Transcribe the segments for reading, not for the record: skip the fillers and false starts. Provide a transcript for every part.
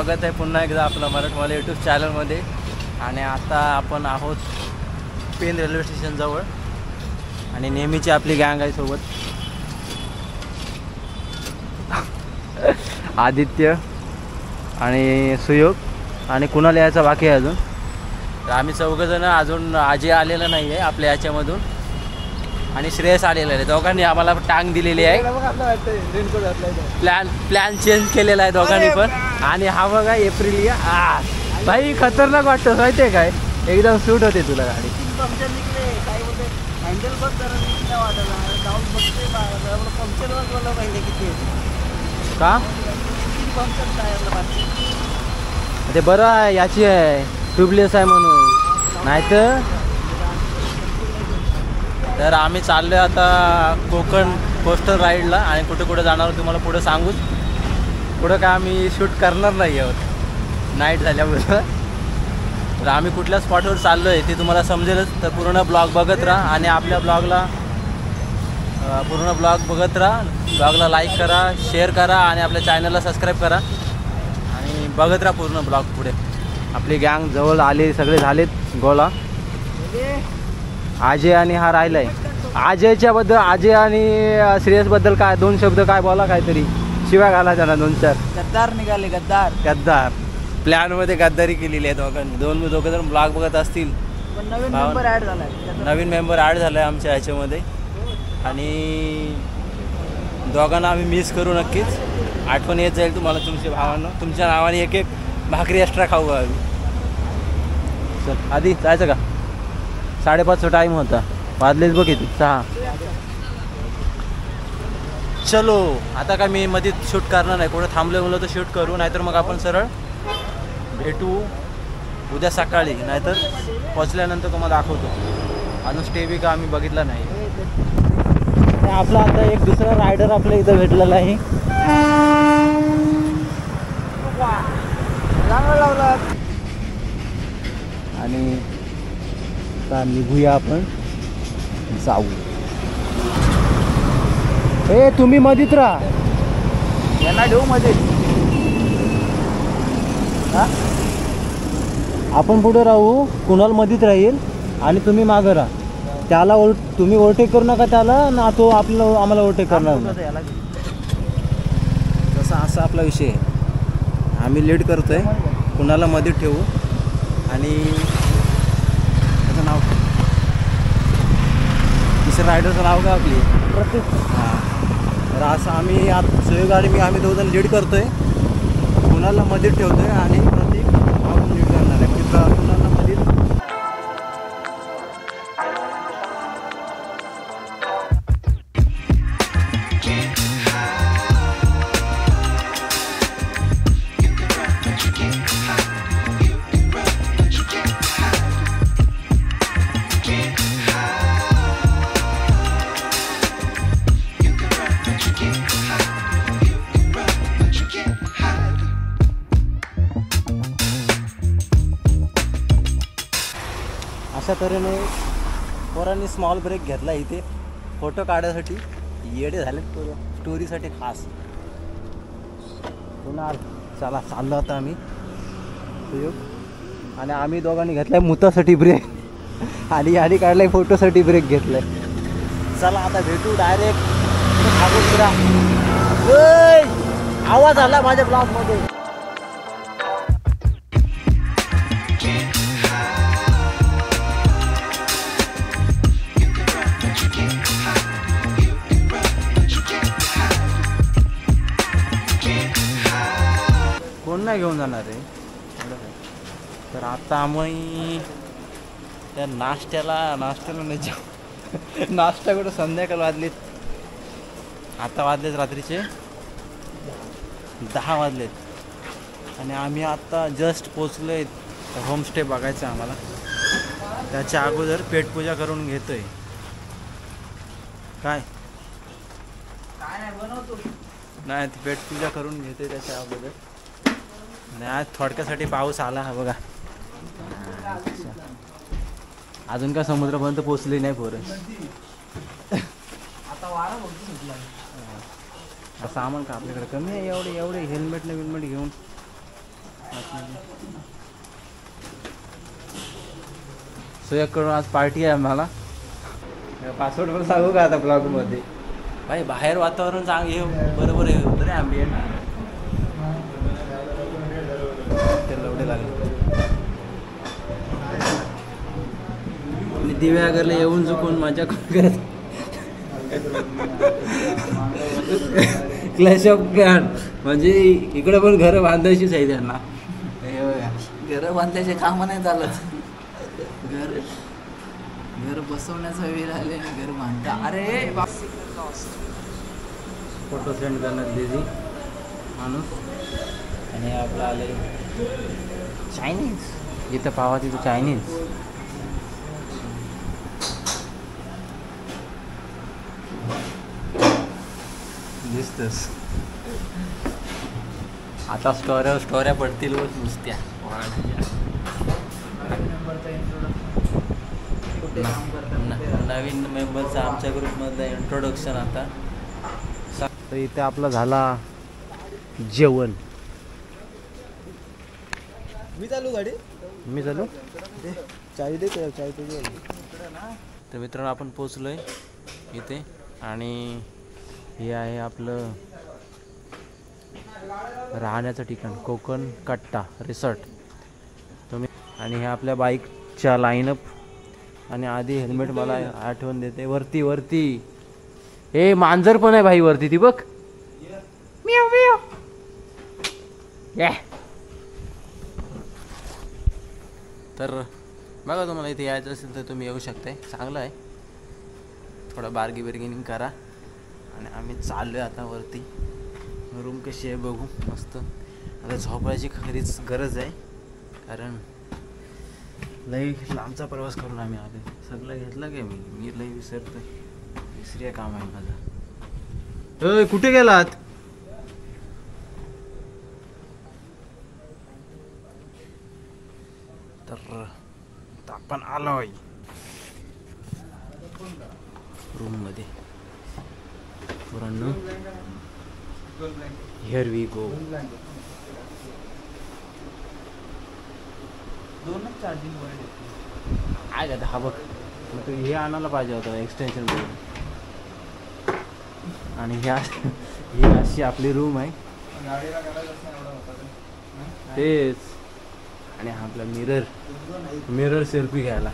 स्वागत आहे पुन्हा एकदा आपलं मराठवाडा यूट्यूब चॅनलमध्ये. आणि आता आपण आहोत पेन रेल्वे स्टेशनजवळ आणि नेहमीची आपली गँग आहे सोबत. आदित्य आणि सुयोग आणि कुणाल यायचा बाकी आहे अजून. तर आम्ही चौघंजणं अजून आजी आलेला नाही आहे आपल्या याच्यामधून आणि श्रेयस आलेला आहे. दोघांनी आम्हाला टांग दिलेली आहे. प्लॅन चेंज केलेला आहे दोघांनी पण. आणि हा बघा एप्रिल भाई खतरनाक वाटतं माहिती आहे काय, एकदम सूट होते तुला गाडी. का ते बरं आहे याची आहे ट्यूबलेस आहे म्हणून, नाहीतर. तर आम्ही चाललो आहे आता कोकण कोस्टल राईडला आणि कुठे कुठे जाणार तुम्हाला पुढे सांगूच. पुढं काय आम्ही शूट करणार नाही आहोत नाईट झाल्यामुळं. तर आम्ही कुठल्या स्पॉटवर चाललो आहे ते तुम्हाला समजेलच. तर पूर्ण ब्लॉग बघत राहा आणि आपल्या ब्लॉगला पूर्ण ब्लॉग बघत राहा. ब्लॉगला लाईक करा, शेअर करा आणि आपल्या चॅनलला सबस्क्राईब करा आणि बघत राहा पूर्ण ब्लॉग. पुढे आपली गँग जवळ आले, सगळे झालेत गोळा. अजय आणि हा राहिलाय. अजयच्या बद्दल, अजय आणि श्रेयसबद्दल काय दोन शब्द काय बोला, काहीतरी शिवाय घाला त्यांना दोन चार. गद्दार निघाले, गद्दार. प्लॅनमध्ये गद्दारी केलेली आहे दोघांनी. दोघं जण ब्लॉग बघत असतील. नवीन मेंबर ॲड झालाय, नवीन मेंबर ॲड झाला आहे आमच्या ह्याच्यामध्ये. आणि दोघांना आम्ही मिस करू नक्कीच. आठवण येत जाईल तुम्हाला तुमच्या भावांना. तुमच्या नावाने एक भाकरी एक्स्ट्रा खाऊ आम्ही. चल आधी जायचं का? 5:30चा टाईम होता, वाजलेच बघ किती 6. चलो आता काय मी मध्ये शूट करणार नाही. कुठं थांबलं म्हणलं तर शूट करू, नाहीतर मग आपण सरळ भेटू उद्या सकाळी. नाहीतर पोचल्यानंतर तुम्हाला दाखवतो. अजून स्टे बी का आम्ही बघितला नाही. आपला आता एक दुसरा रायडर आपल्या इथं भेटलेला आहे. आणि आता निघूया आपण, जाऊ. ए तुम्ही मधीत राहा, यांना ठेवू मध्ये. आपण पुढे राहू, कुणाल मधीत राहील आणि तुम्ही मागं राहा. त्याला तुम्ही ओव्हरटेक करू नका त्याला ना, तो आम्हाला ओव्हरटेक करणार नाही. तसा असा आपला विषय आहे. आम्ही लीड करतोय, कुणाला मध्ये ठेवू. आणि त्याचं नाव तिसऱ्या रायडरचं नाव का आपली प्रतीक. हां, तर असं आम्ही आता सुयोग आणि आम्ही दोघं लीड करतोय. कुणाला मध्ये ठेवतोय आणि प्रतीक आपण लीड करणार आहे. म्हणजे कुणाला मध्ये अशा तऱ्हेने पोरांनी स्मॉल ब्रेक घेतला इथे फोटो काढायसाठी. येडे झाले स्टोरीसाठी खास. पुन्हा चला चाललो आता आम्ही सुयोग आणि आम्ही दोघांनी घेतलाय मुतासाठी ब्रेक आणि याने काढलाय फोटोसाठी ब्रेक घेतलाय. चला आता भेटू डायरेक्ट. आवाज आला माझ्या ब्लॉगमध्ये. कोण नाही घेऊन जाणार आहे. तर आता आम्ही त्या नाश्त्याला नाही जाऊ. नाश्ता कुठं संध्याकाळ वाजलेत. आता वाजलेत रात्रीचे 10 वाजलेत आणि आम्ही आत्ता जस्ट पोचलो आहे. होमस्टे बघायचं आम्हाला. त्याच्या अगोदर पेटपूजा करून घेतोय. काय नाही ती पेटपूजा करून घेतोय त्याच्या अगोदर. आणि आज थोडक्यासाठी पाऊस आला हा बघा. अजून का समुद्रापर्यंत पोचली नाही पोरं. आता वारा बघतो सुटला. सामान का आपल्याकडे कमी आहे. एवढे हेल्मेट न विल्मेट घेऊन सुयाकडून आज पार्टी आहे आम्हाला. पासवर्ड पण सांगू का आता ब्लॉगमध्ये? भाई बाहेर वातावरण हे बरोबर आहे होतं रे आंबियंट. त्याला एवढे लागले दिव्यागरला येऊन चुकून मजा करत क्लॅश ऑफ क्लॅन म्हणजे इकडे पण घर बांधायचीच आहे त्यांना. घर बांधल्याचे काम नाही चालत. घर बसवण्याचा वेळ आले आणि घर बांधता. अरे फोटो सेंड करण्यात बिझी माणूस. आणि आपलं आले चायनीज. इथं पावा तिथं चायनीज. दिसतस आता स्टोऱ्या पडतील नुसत्या. नवीन मेंबरचं आमच्या ग्रुपमधलं इंट्रोडक्शन आता. तर इथे आपला झाला जेवण. मी चालू गाडी. मी चालू चाय दे चाय तुझी. तर मित्रांनो आपण पोचलोय इथे आणि हे आहे आपलं राहण्याचं ठिकाण कोकण कट्टा रिसॉर्ट. तुम्ही आणि हे आपल्या बाईकच्या लाईनअप. आणि आधी हेल्मेट मला आठवण देते. वरती हे मांजर पण आहे भाई वरती ती बघ. तर बघा तुम्हाला इथे यायचं असेल तर तुम्ही येऊ शकताय. चांगलं आहे. थोडं बार्गेनिंग करा. आणि आम्ही चाललोय आता वरती. रूम कशी आहे बघू. मस्त. आता झोपायची खरीच गरज आहे कारण लई लांबचा प्रवास करून आम्ही आलो. सगळं घेतलं काय मी लई विसरतो. विसरिया काम आहे माझं. कुठे गेलात? तर आपण आलोय रूम मध्ये. पुरांनो हिअर वी गो. दोनच चार्जिंग वर काय का हा बघ. मग तू हे आणायला पाहिजे होतं एक्सटेन्शन बोर्ड. आणि ही अशी आपली रूम आहे. तेच. आणि हा आपला मिरर सेल्फी घ्यायला.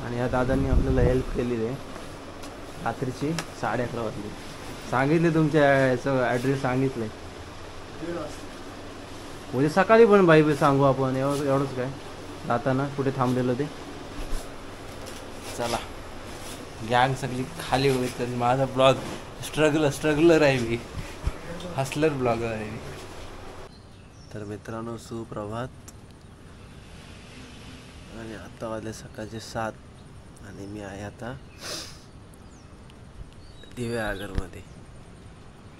आणि या दादांनी आपल्याला हेल्प केलेली आहे. रात्रीची 11:30 वाजली. सांगितले तुमच्या याचं ॲड्रेस सांगितलंय. उद्या सकाळी पण बाई सांगू आपण. एवढंच काय जाताना कुठे थांबलेलं ते. चला गँग सगळी खाली होईल. तरी माझा ब्लॉग स्ट्रगलर आहे मी. हसलर ब्लॉगर आहे मी. तर मित्रांनो सुप्रभात. आणि आता वाजले सकाळचे 7 आणि मी आहे आता दिव्यागरमध्ये.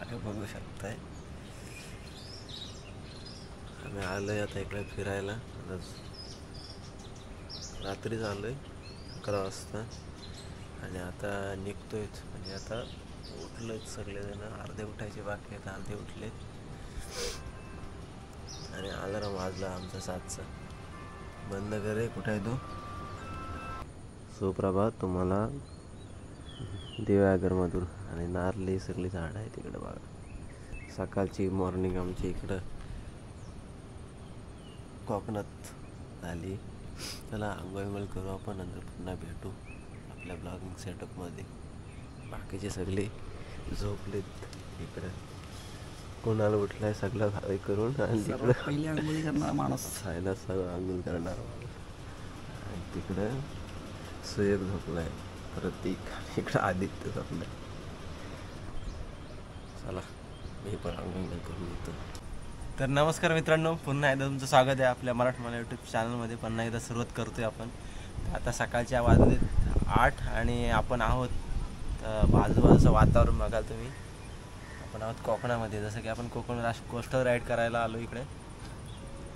अरे बघू शकताय आम्ही आलोय आता इकडे फिरायला. रात्रीच आलोय 11 वाजता. आणि आता निघतोयच. म्हणजे आता उठलेत सगळेजण. अर्धे उठायचे बाकी आहेत. अर्धे उठलेत. आणि अलार्म वाजला आमचा 7चा. बंद करे. कुठे आहे तो? सुप्रभात तुम्हाला दिव्यागरमधून. आणि नारळी सगळी झाडं आहे तिकडे बघा. सकाळची मॉर्निंग आमची इकडं कोकणात झाली. चला आंघोळ करू आपण. नंतर पुन्हा भेटू आपल्या ब्लॉगिंग सेटअपमध्ये. बाकीचे सगळे झोपलेत इकडं. कोणाला उठलाय सगळं हवे करून. आणि तिकडं पहिली आंघोळी करणारा माणूस सायला सगळं आंघोळ करणार. आणि तिकडं सुयोग झोपलाय. प्रतीक इकडं आदित्य झोपलाय. चला मी पण आंघोळ करून येतो. तर नमस्कार मित्रांनो. पुन्हा एकदा तुमचं स्वागत आहे आपल्या मराठमोळा यूट्यूब चॅनलमध्ये. पुन्हा एकदा सुरुवात करतोय आपण. आता सकाळच्या वाजले 8 आणि आपण आहोत आजूबाजूचं वातावरण बघाल तुम्ही. आपण आहोत कोकणामध्ये. जसं की आपण कोकण कोस्टर राईड करायला आलो इकडे.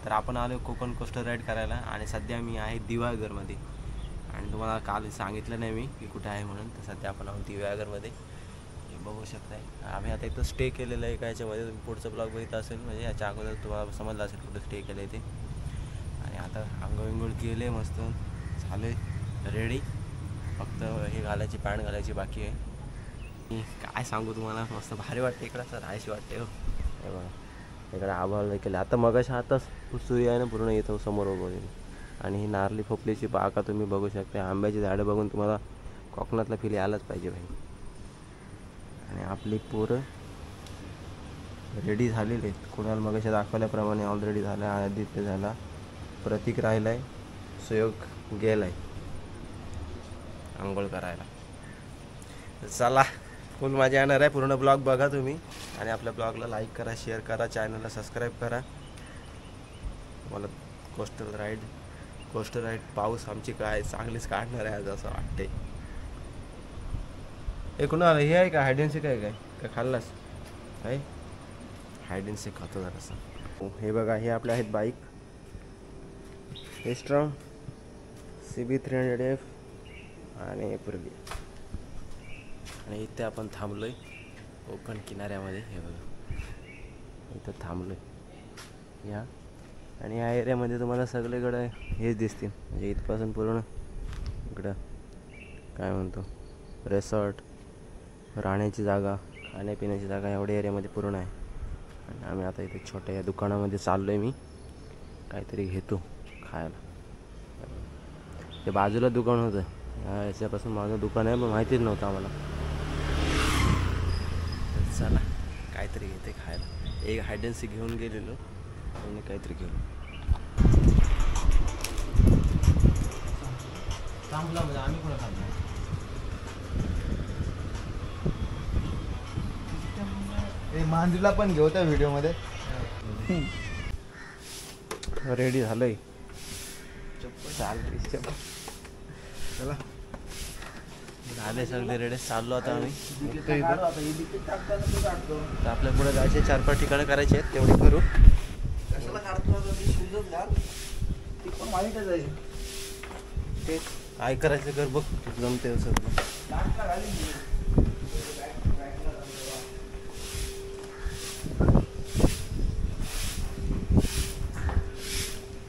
तर आपण आलो कोकण कोस्टर राईड करायला. आणि सध्या मी आहे दिव्यागरमध्ये. आणि तुम्हाला काल सांगितलं नाही मी की कुठे आहे म्हणून. तर सध्या आपण आहोत दिव्यागरमध्ये. बघू शकताय. आम्ही आता इथं स्टे केलेलं आहे एका याच्यामध्ये. तुम्ही पुढचं ब्लॉग बघितलं असेल म्हणजे याच्या अगोदर तुम्हाला समजलं असेल कुठं स्टे केलं आहे ते. आणि आता आंघोळ केले मस्त झाले रेडी. फक्त हे घालायची पॅन्ट घालायची बाकी आहे. काय सांगू तुम्हाला, मस्त भारी वाटते इकडं असं राहायची वाटते. हो हे बघा इकडे आभाळ केलं. आता मगाशी आताच सूर्य आहे ना पूर्ण येतो समोर उभं. आणि ही नारली फोपलीची बागा तुम्ही बघू शकता. आंब्याची झाडं बघून तुम्हाला कोकणातला फील यायलाच पाहिजे भाई. आणि आपली पोरं रेडी झालेली आहेत. कुणाला मगाशी दाखवल्याप्रमाणे ऑलरेडी झाला. आदित्य झाला, प्रतीक राहिला आहे, सुयोग गेला आहे आंघोळ करायला. चला फुल मजा येणार आहे. पूर्ण ब्लॉग बघा तुम्ही आणि आपल्या ब्लॉगला लाईक करा, शेअर करा, चॅनलला सबस्क्राईब करा. मला कोस्टल राईड पाऊस आमची काय चांगलीच काढणार आहे आज असं वाटते. हे कुणाला हे आहे का हाईड अँड सीक आहे काय खाल्लास आहे? हाईड अँड सीक खातो जरासं. हे बघा हे आपले आहेत बाईक स्ट्रॉंग CB300F आणि पूर्वी. आणि इथे आपण थांबलोय कोकण किनाऱ्यामध्ये. हे बघा इथं थांबलोय या. आणि या एरियामध्ये तुम्हाला सगळीकडे हेच दिसतील म्हणजे इथपासून पूर्ण इकडं काय म्हणतो रिसॉर्ट, राहण्याची जागा, खाण्यापिण्याची जागा एवढ्या एरियामध्ये पूर्ण आहे. आणि आम्ही आता इथे छोट्या या दुकानामध्ये चाललो आहे. मी काहीतरी घेतो खायला. ते बाजूला दुकान होतं याच्यापासून माझं दुकान आहे पण माहितीच नव्हतं आम्हाला. चला काहीतरी घेते खायला. एक हाईड अँड सीक घेऊन गेलेलो आणि काहीतरी घेऊन थांबला म्हणजे आम्ही कोणा थांबलो. मांजरीला पण घेऊ त्या व्हिडिओमध्ये. रेडी झालंय. चालते चला झाले सगळे रेडी. चाललो आता आम्ही. तर आपल्या पुढे जायचे 4-5 ठिकाणं करायचे आहेत तेवढे करू. ते काय करायचं कर बघ जमते असं.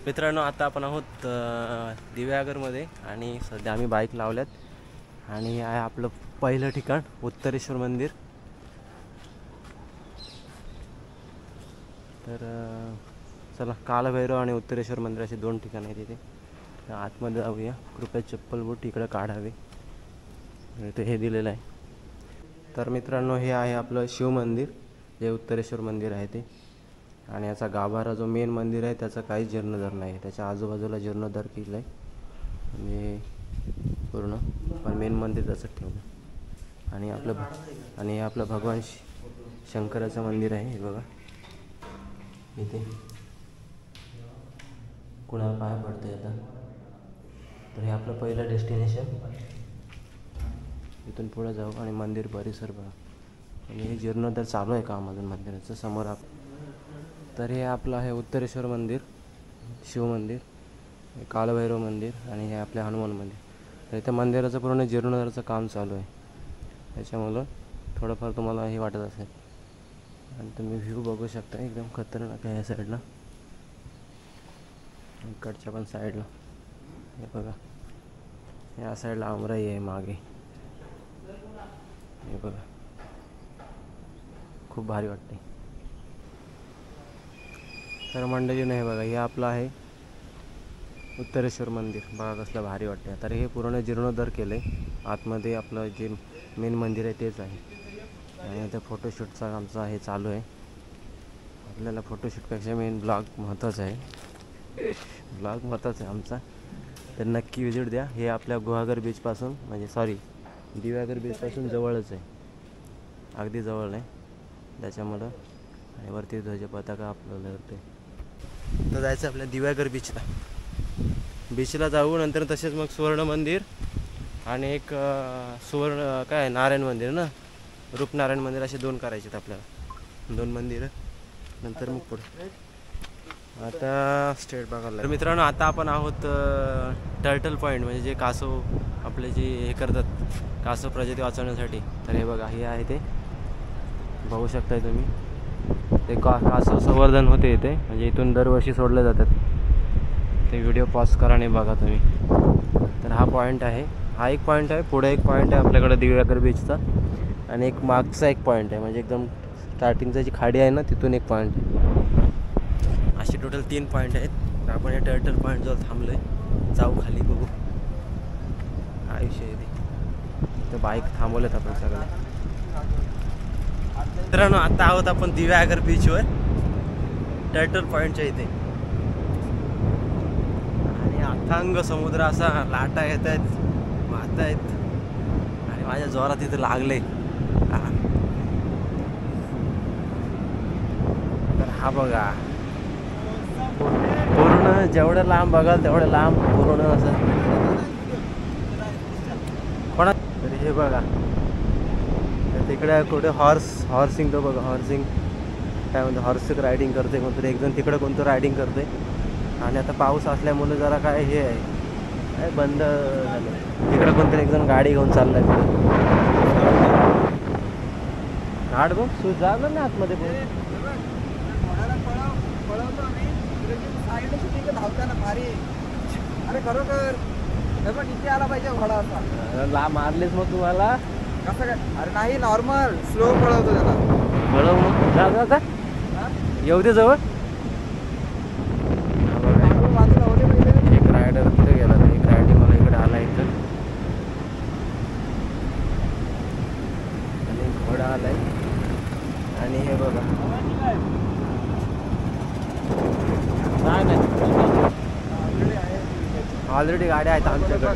मित्रांनो आता आपण आहोत दिव्यागरमध्ये आणि सध्या आम्ही बाईक लावल्यात. आणि आहे आपलं पहिलं ठिकाण उत्तरेश्वर मंदिर. तर चला कालभैरव आणि उत्तरेश्वर मंदिर असे 2 ठिकाणं आहेत तिथे. आतमध्ये जाऊया. कृपया चप्पल बूट इकडं काढावे. इथे हे दिलेलं आहे. तर मित्रांनो हे आहे आपलं शिव मंदिर जे उत्तरेश्वर मंदिर आहे ते. आणि याचा गाभारा जो मेन मंदिर आहे त्याचा काहीच जीर्णोद्धार नाही. त्याच्या आजूबाजूला जीर्णोद्धार केलं आहे म्हणजे पूर्ण, पण मेन मंदिर तसंच ठेवलं. आणि हे आपलं भगवान शंकराचं मंदिर आहे. हे बघा इथे कुणाला पाय पडतं आता. तर हे आपलं पहिलं डेस्टिनेशन. इथून पुढे जाऊ आणि मंदिर परिसर बघा. आणि हे जीर्णोद्धार चालू आहे काम अजून मंदिराचं समोर. तर हे आपलं आहे उत्तरेश्वर मंदिर, शिव मंदिर, कालभैरव मंदिर आणि हे आपले हनुमान मंदिर. तर इथं मंदिराचं पूर्ण जीर्णोद्धाराचं काम चालू आहे. त्याच्यामुळं थोडंफार तुम्हाला हे वाटत असेल. आणि तुम्ही व्ह्यू बघू शकता एकदम खतरनाक आहे या साईडला. इकडच्या पण साईडला हे बघा. या साईडला आमराई आहे मागे. हे बघा खूप भारी वाटते. तर मंडळी नाही बघा हे आपलं आहे उत्तरेश्वर मंदिर. बघा कसलं भारी वाटते. तर हे पूर्ण जीर्णोद्धार केलं आहे. आतमध्ये आपलं जे मेन मंदिर आहे तेच आहे. आणि आता फोटोशूटचा आमचा हे चालू आहे. आपल्याला फोटोशूटपेक्षा मेन ब्लॉग महत्त्वाचा आहे. ब्लॉग महत्त्वाचा आहे आमचा. तर नक्की विजिट द्या. हे आपल्या गुहागर बीचपासून म्हणजे दिव्यागर बीचपासून जवळच आहे. अगदी जवळ आहे त्याच्यामुळं. आणि वरती ध्वज पताका आपल्याला ते. तर जायचं आपल्या दिव्यागर बीचला जाऊ. नंतर तसेच मग सुवर्ण मंदिर आणि एक काय नारायण मंदिर ना, रूपनारायण मंदिर असे 2 करायचे आहेत आपल्याला. 2 मंदिरं नंतर मग पुढे आता स्टेट बघायला. तर मित्रांनो आता आपण आहोत टर्टल पॉईंट म्हणजे जे कासव आपले जे हे करतात कासव प्रजाती वाचवण्यासाठी. तर हे बघा हे आहे ते बघू शकताय तुम्ही ते कासव संवर्धन होते इथे, म्हणजे इथून दरवर्षी सोडले जातात ते. व्हिडिओ पॉज करा आणि बघा तुम्ही. तर हा पॉईंट आहे, हा एक पॉईंट आहे. पुढे एक पॉईंट आहे आपल्याकडे दिव्यागर बीचचा, आणि एक मागचा एक पॉईंट आहे, म्हणजे एकदम स्टार्टिंगचा जी खाडी आहे ना तिथून एक पॉईंट आहे. असे टोटल 3 पॉईंट आहेत. तर आपण या टर्टल पॉईंटजवळ थांबलो आहे. जाऊ खाली बघू काय विषय आहे ते. तर बाईक थांबवलेत आपण सगळे. मित्रांनो आता आहोत आपण दिव्यागर बीचवर टर्टल पॉईंटच्या इथे, आणि अथांग समुद्र असा लाटा येत आहेत, वाहत आहेत, आणि माझ्या जोरात इथे लागले. तर हा बघा पूर्ण जेवढं लांब बघाल तेवढं लांब पूर्ण असं कोणा. तर हे बघा तिकडे कुठे हॉर्सिंग, तो बघा हॉर्सिंग काय म्हणतो, हॉर्सिंग रायडिंग करते कोणतरी एक जण तिकडं, कोणतं रायडिंग करते. आणि आता पाऊस असल्यामुळे जरा काय हे आहे, काय बंद झालं. तिकडं कोणतरी एक जण गाडी घेऊन चाललाय पुढे. गाड बघ तू झालं ना आतमध्ये अरे खरोखर इथे आला पाहिजे घोडा असा. ला मारलेस मग तुम्हाला कसं काय? अरे नाही, नॉर्मल स्लो पळवतो त्याला. बळव मग जा जा जा, येऊ दे जवळ. एक रायडर तिथे गेला, एक रायडर मला इकडे आला इथं, आणि घोडा आलाय. आणि हे बघा नाही ऑलरेडी गाड्या आहेत आमच्याकडे.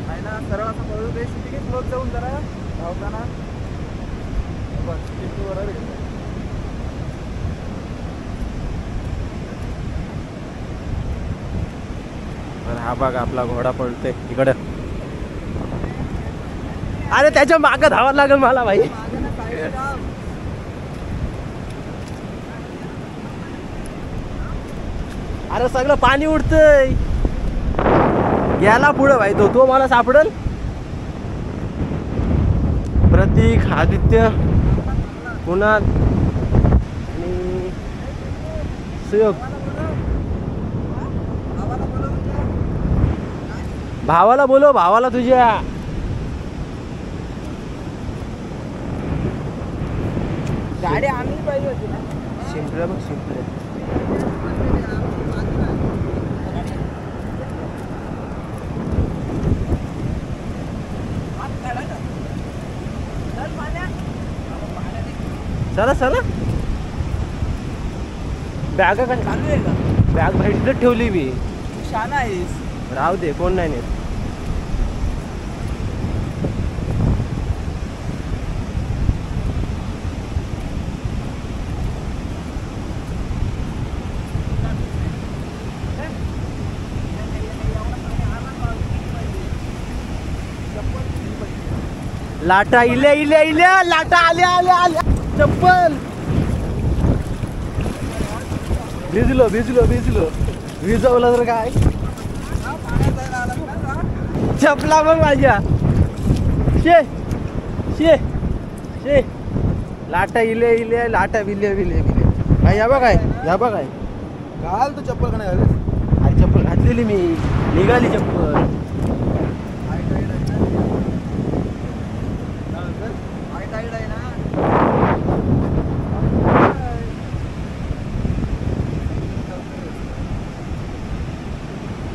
नाही ना, सरळ असं पळवतो ते. तिथे स्लोप जाऊन जरा धावताना हा बघा आपला घोडा पळतोय इकडं. अरे त्याच्या मागं धावायला लागेल मला भाई. अरे सगळं पाणी उडतंय, गेला पुढं भाई. तो मला सापडेल. प्रतीक, आदित्य, कुणाल आणि सुयोग. भावाला बोलो, भावाला तुझ्या. गाडी आणली पाहिजे होती ना. शिंपले बघ, शिंपले. चला चला. बॅग काय चालू आहे का? बॅग बाहेर ठेवली मी. शाना आहेस. राहू दे, कोण नाही नेत. लाटा इल्या इल्या इल्या, लाटा आल्या आल्या आल्या. चप्पल भिजलो भिजलो भिजलो, विजवलं तर काय. चपला बघ माझ्या. शे शे शे, लाटा इले इले, लाटा विले विले विले. काय या बघ, काय या बघ, काय घाल तू चप्पल का नाही घालीस? अरे चप्पल घातलेली मी, निघाली चप्पल.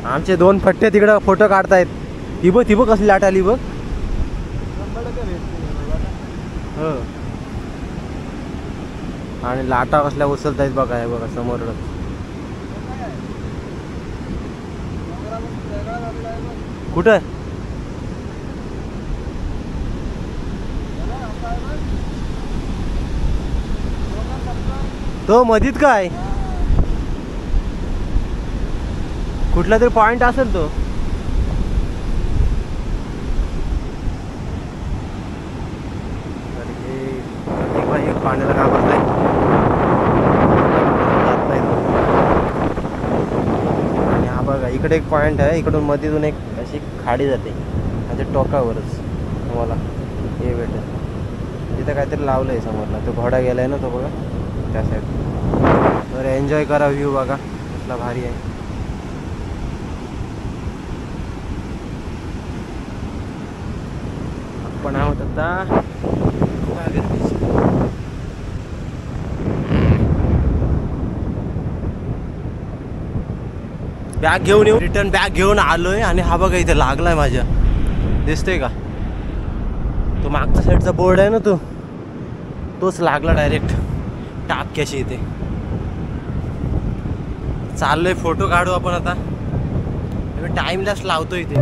आमचे 2 फट्टे तिकडं फोटो काढतायत. ती बघ कसली लाट आली बघ. हो, आणि लाटा कसल्या उचलत आहेत बघा. हे बघा समोर कुठं. तो मधीत काय कुठला तरी पॉइंट असेल तो. एक पाण्याला घाबरलाय, जात नाही तो. आणि हा बघा इकडे एक पॉइंट आहे, इकडून मधीतून एक अशी खाडी जाते, आणि ते टोकावरच तुम्हाला हे भेटेल. तिथे काहीतरी लावलं आहे समोरला, तो घोडा गेलाय ना तो बघा त्या साईड. तर एन्जॉय करा, व्ह्यू बघा कसला भारी आहे. आपण आहोत आता बॅग घेऊन येऊ, रिटर्न बॅग घेऊन आलोय. आणि हा बघा इथे लागलाय माझ्या, दिसतोय का तो मागच्या साईडचा बोर्ड आहे ना तो, तोच लागला डायरेक्ट टापक्याशी इथे. चाललोय फोटो काढू आपण आता. टाइम लॅप्स लावतो इथे.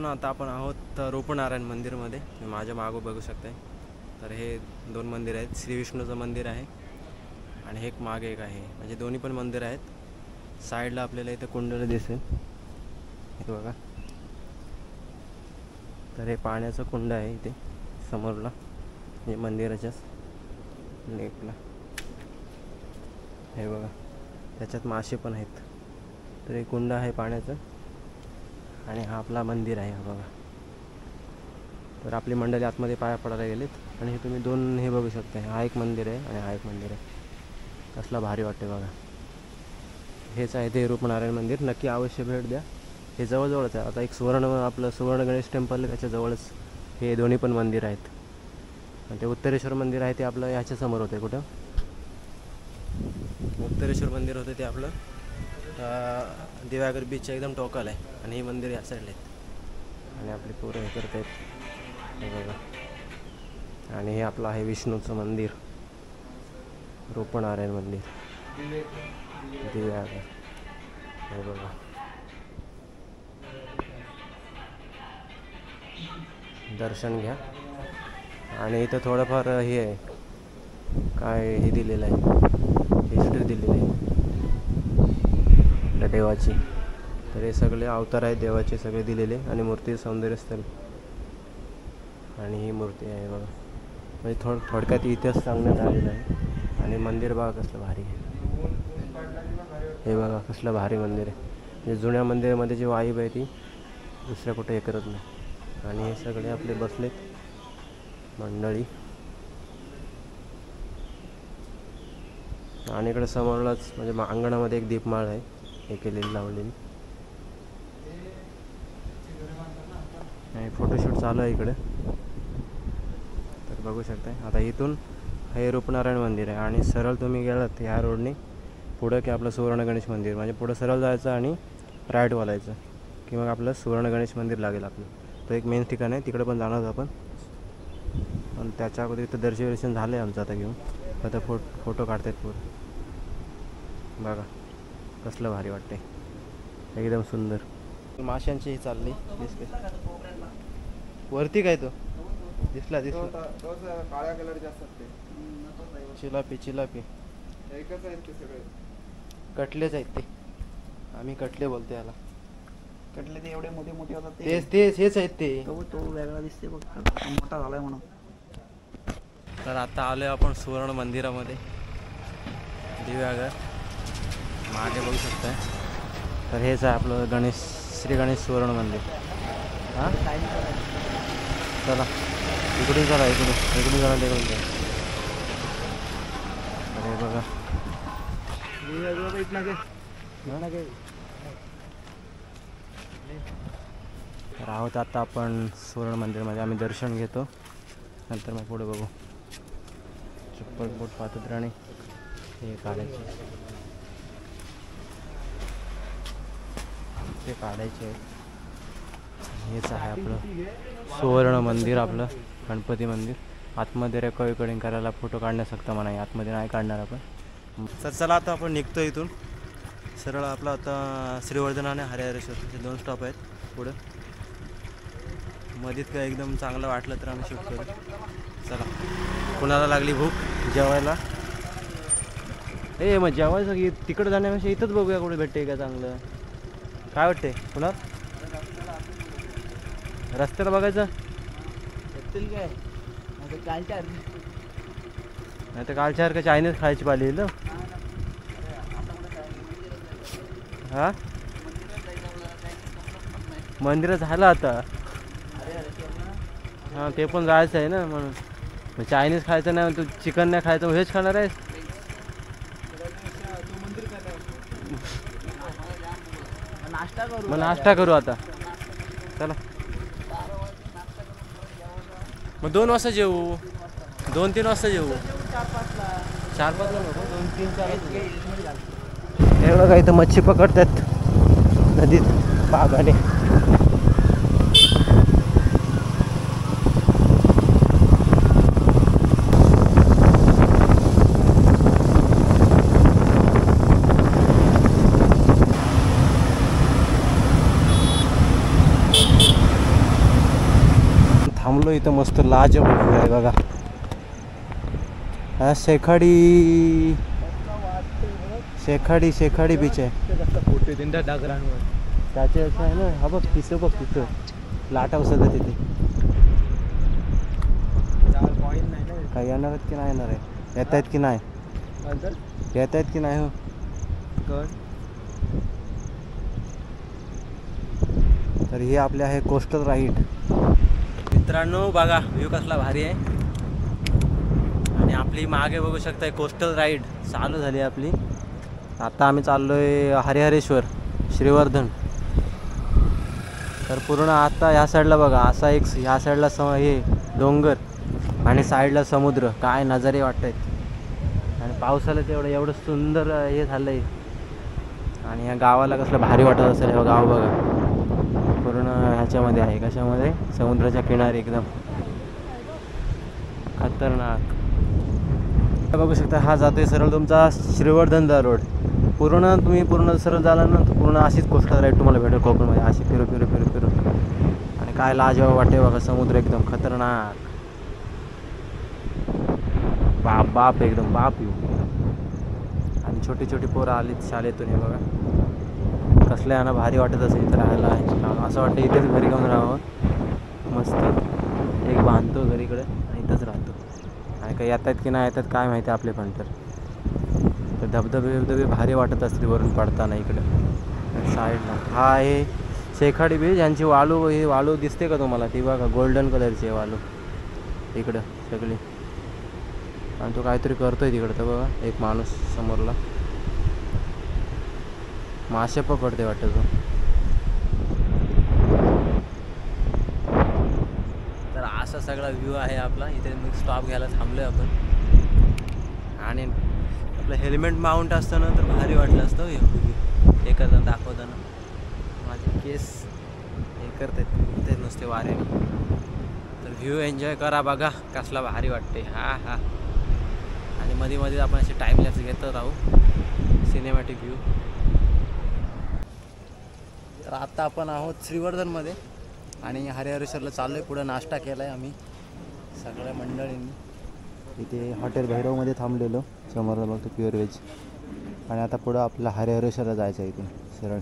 आता आपण आहोत रूपनारायण मंदिरमध्ये. माझ्या मागं बघू शकताय. तर हे दोन मंदिर आहेत. श्री विष्णूचं मंदिर आहे आणि एक मागे एक आहे, म्हणजे दोन्ही पण मंदिर आहेत. साईडला आपल्याला इथं कुंडलं दिसेल, हे बघा. तर हे पाण्याचं कुंड आहे इथे समोरला, हे मंदिराच्याच लेकला. हे बघा त्याच्यात मासे पण आहेत. तर हे कुंड आहे पाण्याचं आणि हा आपला मंदिर आहे, हा बघा. तर आपली मंडळी आतमध्ये पाया पडायला गेलेत आणि हे तुम्ही दोन हे बघू शकता. हा एक मंदिर आहे आणि हा एक मंदिर आहे. कसला भारी वाटते बघा. हेच आहे ते रूपनारायण मंदिर. नक्की अवश्य भेट द्या. हे जवळजवळच आहे. आता एक आपलं सुवर्ण गणेश टेम्पल आहे त्याच्याजवळच हे दोन्ही पण मंदिर आहेत. आणि ते उत्तरेश्वर मंदिर आहे ते आपलं ह्याच्यासमोर होतं. कुठं उत्तरेश्वर मंदिर होतं ते आपलं दिव्यागर बीचच्या एकदम टोकाला आहे. आणि हे मंदिर या साईडला आहेत आणि आपली पोरं हे करत आहेत, हे बघा. आणि हे आपलं आहे विष्णूचं मंदिर, रूपनारायण मंदिर दिव्यागर, हे बघा. दर्शन घ्या. आणि इथं थोडंफार हे आहे, काय हे दिलेलं आहे, हिस्ट्री दिलेली आहे त्या देवाची. तर हे सगळे अवतार आहेत देवाचे सगळे दिलेले. आणि मूर्ती सौंदर्यस्थळ आणि ही मूर्ती आहे बघा. म्हणजे थोडक्यात इतिहास सांगण्यात आलेला आहे. आणि मंदिर बघा कसलं भारी आहे, हे बघा कसलं भारी मंदिर आहे. म्हणजे जुन्या मंदिरामध्ये जी वाईब आहे ती दुसऱ्या कुठे हे करत नाही. आणि हे सगळे आपले बसलेत मंडळी. आणि इकडे समोरलाच म्हणजे अंगणामध्ये एक दीपमाळ आहे हे केलेली, लावलेली. आणि फोटोशूट चालू आहे इकडे, तर बघू शकताय. आता इथून हे रूपनारायण मंदिर आहे आणि सरळ तुम्ही गेलात ह्या रोडने पुढं की आपलं सुवर्ण गणेश मंदिर. म्हणजे पुढं सरळ जायचं आणि राईट वळायचं की मग आपलं सुवर्ण गणेश मंदिर लागेल आपलं. तो एक मेन ठिकाण आहे, तिकडे पण जाणार आपण. पण त्याच्या अगोदर इथं दर्शन झालं आहे आमचं. आता घेऊन आता फोटो काढतात पूर्ण. बघा कसलं भारी वाटते, एकदम सुंदर. माशांची ही चालली दिसते वरती. काय तो दिसला काळ्या कलरचे असतात ते चिलापी. चिलापी एकच आहेत ते सगळे, कटलेच आहेत ते. आम्ही कटले बोलतो याला. कटले ते एवढे मोठे मोठे होतात तेच हेच आहेत ते. तो वेगळा दिसते बघ, मोठा झालाय म्हणून. तर आता आलोय आपण सुवर्ण मंदिरामध्ये दिव्यागर. मागे बघू शकताय. तर हेच आहे आपलं श्री गणेश सुवर्ण मंदिर. हां चला इकडून चला, इकडून चला, तिकडून चला. अरे बघा तर आहोत आता आपण सुवर्ण मंदिरमध्ये. आम्ही दर्शन घेतो नंतर मग पुढे बघू. चप्पल बोट पाहतात राणे हे काढायचे, ते काढायचे आहेत. हेच आहे आपलं सुवर्ण मंदिर, आपलं गणपती मंदिर. आतमध्ये रेकॉर्डिंग करायला फोटो काढण्यासारखं म्हणा, आतमध्ये नाही काढणार आपण. तर चला आता आपण निघतो इथून सरळ. आपला आता श्रीवर्धन आणि हरिहरेश्वर हे 2 स्टॉप आहेत पुढं. मध्येच काय एकदम चांगलं वाटलं तर आम्ही शूट करू. चला, कुणाला लागली भूक जेवायला. मग जेवायचं तिकडं जाण्यापेक्षा इथंच बघूया कुठे भेटते का चांगलं. काय वाटते पुन्हा रस्त्याला बघायचं काय नाही तर कालच्या चायनीज खायची पाहिली ना. हा मंदिर झालं आता. हां ते पण जायचं आहे ना, म्हणून चायनीज खायचं नाही, तू चिकन नाही खायचं, व्हेज खाणार आहेस. मग नाश्ता करू आता. चला मग 2 वाजता जेवू, 2-3 वाजता जेवू. 4-5ला नको, 2-3-4. एवढं काही तर मच्छी पकडतात नदीत बागाने. थांबलो इथं मस्त लाजवाब आहे बघा. हा शेखाडी बीच आहे. त्याचे असं आहे ना. हा बघ तिथं बघ, तिथं लाटा बसत तिथे. काय येणार आहेत की नाही येणार आहे, येत आहेत की नाही, येत आहेत की नाही. हो तर हे आपले आहे कोस्टल राईड. मित्रांनो बघा व्ह्यू कसला भारी आहे. आणि आपली मागे बघू शकता कोस्टल राईड चालू झाली आपली. आता आम्ही चाललो आहे हरिहरेश्वर श्रीवर्धन. तर पूर्ण आता ह्या साईडला बघा असा एक, ह्या साईडला हे डोंगर आणि साईडला समुद्र. काय नजारे वाटत आहेत. आणि पावसाला तेवढं एवढं सुंदर हे झालं आहे. आणि ह्या गावाला कसलं भारी वाटत असेल. हे गाव बघा पूर्ण ह्याच्यामध्ये आहे, कशामध्ये, समुद्राच्या किनारी एकदम खतरनाक. बघू शकता हा जातोय सरळ तुमचा श्रीवर्धनचा रोड. पूर्ण सरळ झाला ना तर पूर्ण अशीच कोस्टल राईड तुम्हाला भेटेल कोकणमध्ये. अशी फिरू फिरू फिरू फिरू. आणि काय लाजवाब वाटते बघा, समुद्र एकदम खतरनाक. बाप एकदम बाप येऊ. आणि छोटी छोटी पोरं आलीत शाळेतून. हे बघा कसलं आहे ना, भारी वाटत असेल इथं राहायला. असं वाटतं इथेच घरी घेऊन राहावं. मस्त एक बांधतो घरीकडे आणि इथंच राहतो. आणि काही येतात की नाही येतात काय माहिती आपले पण. तर धबधबे भारी वाटत असतील वरून पडताना इकडं साईडला. हा आहे शेखाडी बीच. यांची वाळू, ही वाळू दिसते का तुम्हाला, ती बघा गोल्डन कलरची आहे वाळू इकडं सगळी. आणि तो काहीतरी करतोय तिकडं. तर बघा एक माणूस समोरला मासे पकडते वाटतं तो. तर असा सगळा व्ह्यू आहे आपला. इथे मी स्टॉप घ्यायला थांबलो आहे आपण. आणि आपलं हेल्मेट माउंट असतं ना तर भारी वाटलं असतं हे करताना, दाखवताना. माझे केस हे करतात ते नुसते वाऱ्याने. तर व्ह्यू एन्जॉय करा बघा कसला भारी वाटते. हा हा. आणि मध्ये मध्ये आपण असे टाईम लॅप्स घेत राहू, सिनेमॅटिक व्ह्यू. तर आता आपण आहोत श्रीवर्धनमध्ये आणि हरिहरेश्वरला चाललो आहे. पुढं नाश्ता केला आहे आम्ही सगळ्या मंडळींनी. इथे हॉटेल भैरवमध्ये थांबलेलो, समोर बघतो प्युअर व्हेज. आणि आता पुढं आपल्याला हरिहरेश्वरला जायचं आहे इथून सरळ.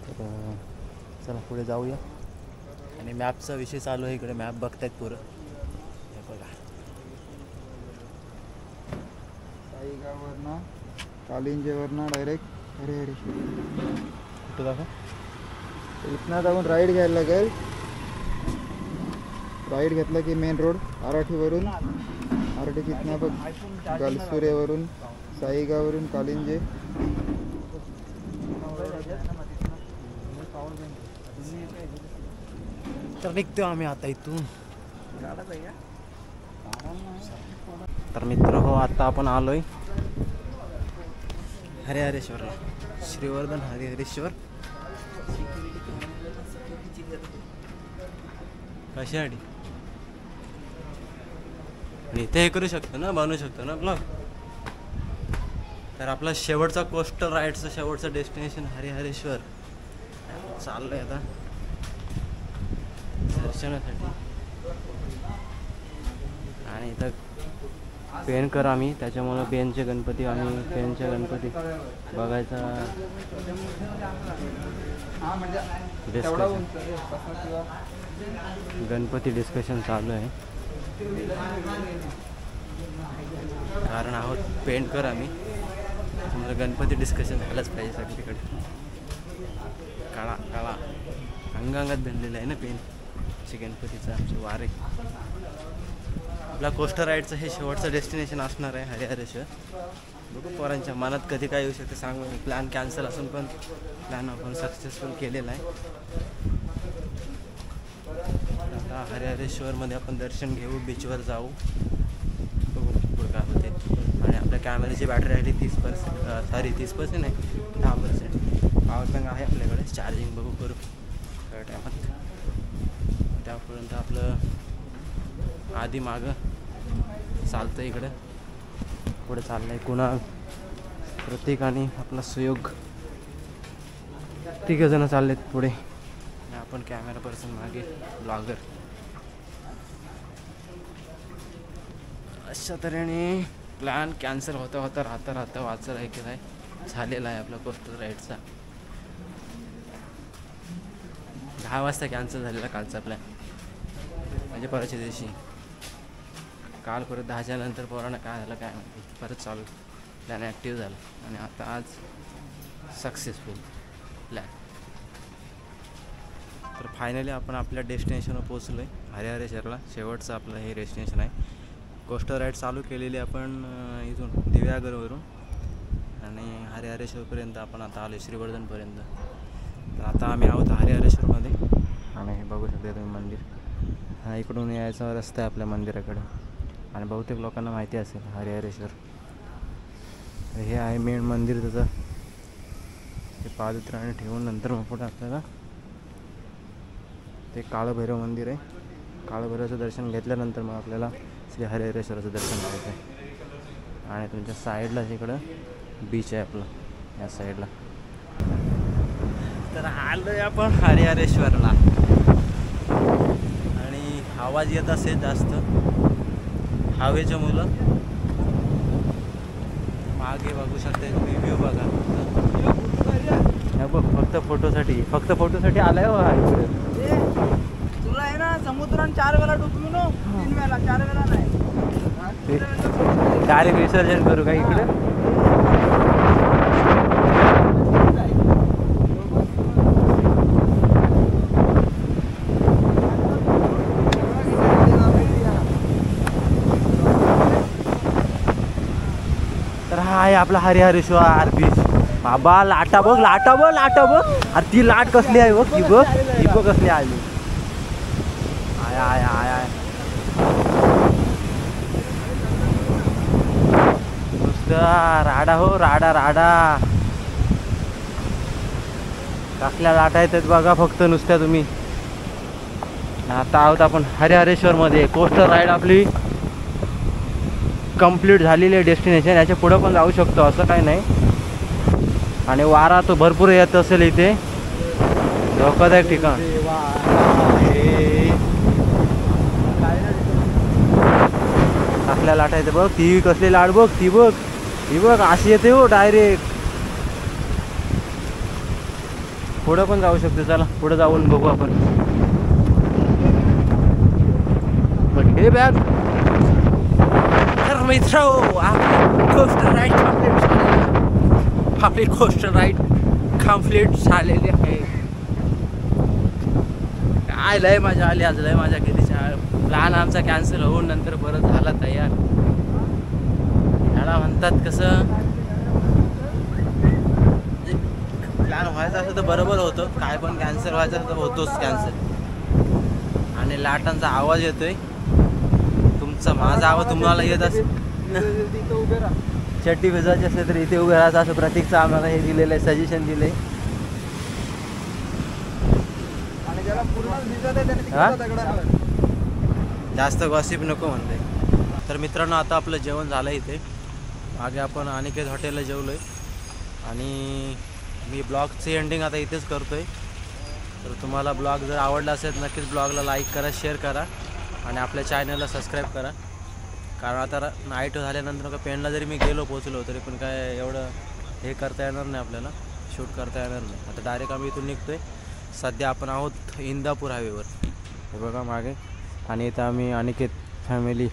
तर चला पुढे जाऊया. आणि मॅपचा विषय चालू आहे इकडे. मॅप बघतायत पुरं, हे बघा. साईगाववरनं कालिंजेवरनं डायरेक्ट हरिहरेश्वर. कुठं दाखवा, इथनं जाऊन राईड घ्यायला लागेल. राईड घेतला की मेन रोड आराठीवरून, आराठी तिथनं बघ गालसुऱ्यावरून, साईगाववरून कालिंजे. तर निघतो आम्ही आता इथून. तर मित्र हो, आता आपण आलोय हरिहरेश्वरला, श्रीवर्धन हरिहरेश्वर. कशासाठी? आणि इथे हे करू शकतो ना, बनवू शकतो ना ब्लॉग. तर आपला शेवटचा कोस्टल राईडचं शेवटचं डेस्टिनेशन हरिहरेश्वर चाललंय आता दर्शनासाठी. आणि इथं पेनकर आम्ही, त्याच्यामुळं पेनचे गणपती आणि पेनचे गणपती बघायचा डिस्कशन, गणपती डिस्कशन चालू आहे. कारण आहोत पेंटकर आम्ही, त्याच्यामुळे गणपती डिस्कशन झालंच पाहिजे सगळीकडे. काळा काळा अंगांगात बनलेलं आहे ना पेनचे गणपतीचं आमचे वारे. आपला कोस्टर राईडचं हे शेवटचं डेस्टिनेशन असणार आहे हरिहरेश्वर. बघू पोरांच्या मनात कधी काय येऊ शकते सांगू. प्लॅन कॅन्सल असून पण प्लॅन आपण सक्सेसफुल केलेला आहे. आता हरिहरेश्वरमध्ये आपण दर्शन घेऊ, बीचवर जाऊ, बघू पुढं काय होते. आणि आपल्या कॅमेऱ्याची बॅटरी राहिली 30%, सॉरी 30% नाही 10%. पॉवर बँक आहे आपल्याकडे, चार्जिंग बघू करू त्या टायमात. त्यापर्यंत आपलं आधी मागं चालतं. इकडं पुढे चाललं आहे कुणाल, प्रतीक आणि आपला सुयोग, तिघजणं चाललेत पुढे. आपण कॅमेरा पर्सन मागे, ब्लॉगर. अशा तऱ्हेने प्लॅन कॅन्सल होता होता राहता वाचलं आहे की काय झालेला आहे आपला कोस्टल राईडचा. 10 वाजता कॅन्सल झालेला कालचा प्लॅन, म्हणजे परवाच्या दिवशी. काल परत 10च्या नंतर पोरांना काय झालं काय माहिती, परत चालू प्लॅन ॲक्टिव्ह झाला. आणि आता आज सक्सेसफुल प्लॅन. तर फायनली आपण आपल्या डेस्टिनेशनवर पोचलो आहे हरिहरेश्वरला. शेवटचं आपलं हे डेस्टिनेशन आहे. कोस्टर राईड चालू केलेली आपण इथून दिव्यागरवरून आणि हरिहरेश्वरपर्यंत आपण आता आलो, श्रीवर्धनपर्यंत. तर आता आम्ही आहोत हरिहरेश्वरमध्ये. आणि हे बघू शकता तुम्ही मंदिर. हा इकडून यायचा रस्ता आहे आपल्या मंदिराकडे. आणि बहुतेक लोकांना माहिती असेल हरिहरेश्वर हे आहे मेन मंदिर त्याचं. ते पादत्राणे ठेवून नंतर मग पुढे आपल्याला ते काळभैरव मंदिर आहे. काळभैरवाचं दर्शन घेतल्यानंतर मग आपल्याला श्री हरिहरेश्वराचं दर्शन करायचं आहे. आणि तुमच्या साईडलाच इकडं बीच आहे आपलं, या साईडला. तर आलो आहे आपण हरिहरेश्वरला. आणि आवाज येत असेल जास्त, हवेच्या मुलं. मागे बघू शकता तुम्ही, व्ह्यू बघा. बघ फक्त फोटोसाठी आलाय हो हा इकडे. तुला आहे ना समुद्रात 4 वेळा डुबलो ना, 3 वेळा 4 वेळा नाही. डायरेक्ट विसर्जन करू का इकडे? तर हा आहे आपला हरिहरेश्वर बीच. बाबा लाटा बघ. अरे ती लाट कसली आहे बघ, ती बघ कसली आली. आय नुसतं राडा हो, राडा. कसल्या लाटा येतात बघा फक्त नुसत्या तुम्ही. आता आहोत आपण हरिहरेश्वरमध्ये. कोस्टर राईड आपली कंप्लीट झालेली आहे. डेस्टिनेशन याच्या पुढं पण जाऊ शकतो, असं काही नाही. आणि वारा तो भरपूर येत असेल इथे, धोकादायक ठिकाण. कसल्या लाटा येते बघ, ती कसली लाट बघ, ती बघ अशी येते हो डायरेक्ट. पुढं पण जाऊ शकतो. चला पुढं जाऊन बघू आपण. पण हे बॅग तर मित्र आपली कोस्टर राईड कंप्लीट झालेली आहे. काय लय मजा आली आज, लय मजा केली. प्लॅन आमचा कॅन्सल होऊन नंतर परत झाला तयार. याला म्हणतात कसं, प्लॅन व्हायचं असं तर बरोबर होतं, काय पण कॅन्सल व्हायचं तर होतोच कॅन्सल. आणि लाटांचा आवाज येतोय आमचा माझा आवाज तुम्हाला येत असेल. तिथं उभे राहा. चड्डी भिजायची असेल तर इथे उभे राहायचं असं प्रतीकचं आम्हाला हे दिलेलं आहे, सजेशन दिले. आणि ज्याला पूर्ण भिजत आहे त्याने हा? तिकडं दगडावर. जास्त गॉसिप नको म्हणते. तर मित्रांनो आता आपलं जेवण झालं इथे. मागे आपण अनिकेत हॉटेलला जेवलो आहे आणि मी ब्लॉगची एंडिंग आता इथेच करतो आहे. तर तुम्हाला ब्लॉग जर आवडला असेल नक्कीच ब्लॉगला लाईक करा, शेअर करा आणि आपल्या चॅनलला सबस्क्राईब करा. कारण आता नाईट झाल्यानंतर का पेनला जरी मी गेलो पोचलो तरी पण काय एवढं हे करता येणार नाही, आपल्याला शूट करता येणार नाही. आता डायरेक्ट आम्ही इथून निघतो आहे. सध्या आपण आहोत इंदापूर हायवेवर, हे बघा मागे. आणि इथं आम्ही Aniket family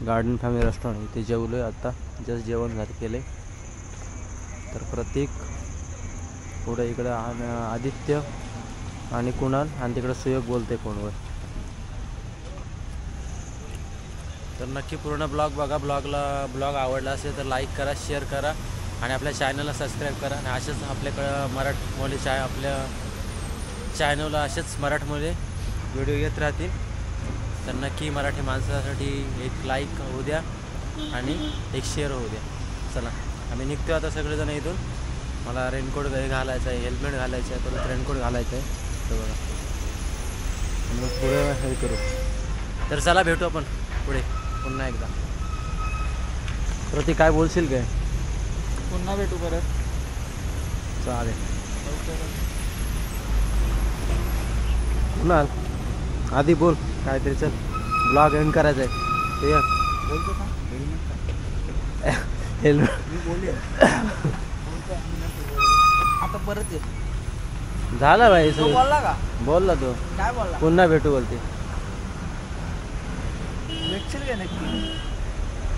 garden family restaurant इथे जेवलो आहे. आत्ता जस्ट जेवण केले. तर प्रतीक पुढे इकडं आदित्य आणि कुणाल आणि तिकडं सुयोग बोलते फोनवर. तर नक्की पूर्ण ब्लॉग बघा. ब्लॉग आवडला असेल तर लाईक करा, शेअर करा आणि आपल्या चॅनलला सबस्क्राईब करा. आणि असेच आपल्याकडं मराठमोळी आपल्या चॅनलला असेच मराठमोळे व्हिडिओ येत राहतील. तर नक्की मराठी माणसासाठी एक लाईक होऊ द्या आणि एक शेअर होऊ द्या. चला आम्ही निघतो आता सगळेजण इथून. मला रेनकोट घालायचा आहे, हेल्मेट घालायचं आहे, परत रेनकोट घालायचं आहे. तर बघा मग पुढे हे करू. तर चला भेटू आपण पुढे पुन्हा एकदा. प्रतीक काय बोलशील काय? पुन्हा भेटू परत. चालेल. कुणाल आधी बोल काहीतरी. चल ब्लॉग एंड करायचा आहे. ते बोलतो का? हेल्मेट मी बोलले. आता परत ये. झाला भाई तो सगळं. बोलला का? बोलला तो काय बोलला? पुन्हा भेटू बोलते. भेटशील का नक्की?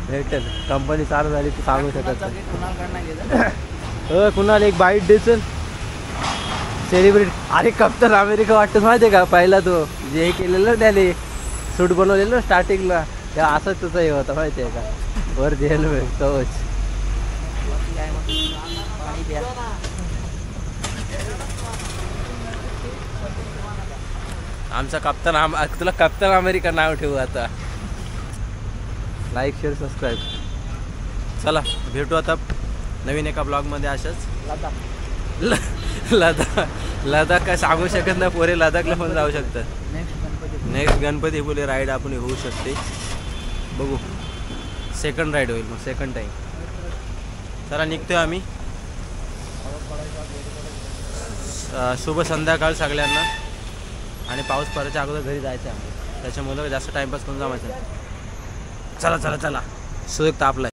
भेटेल. कंपनी चालू झाली तू सांगू शकत नाही. कुणाकडनं गेलं? कुणाला एक बाईट दे चल. सेलिब्रिटी. अरे कप्तान अमेरिका वाटतं माहिती आहे का? पहिला तो जे हे केलेलं त्याने सूट बनवलेलं स्टार्टिंगला तेव्हा असंच तुझं हे होतं माहिती आहे का? वर जेल कवच. काय मग? पाणी प्या. आमचा कप्तान तुला कप्तान अमेरिका नाव ठेवू आता. Like share subscribe. चला भेटू आता नवीन एका ब्लॉगमध्ये. अशाच लदाख काय सांगू शकत नाही. पोरे लदाखला पण जाऊ शकतात. नेक्स्ट गणपतीपुळे राईड आपण होऊ शकते. बघू सेकंड राईड होईल मग सेकंड टाईम. चला निघतोय आम्ही. शुभ संध्याकाळ सगळ्यांना. आणि पाऊस पडायच्या अगोदर घरी जायचं आहे आम्हाला. त्याच्यामुळं जास्त टाईमपास करून जमायचं. चला चला चला. सुयोग तापलाय.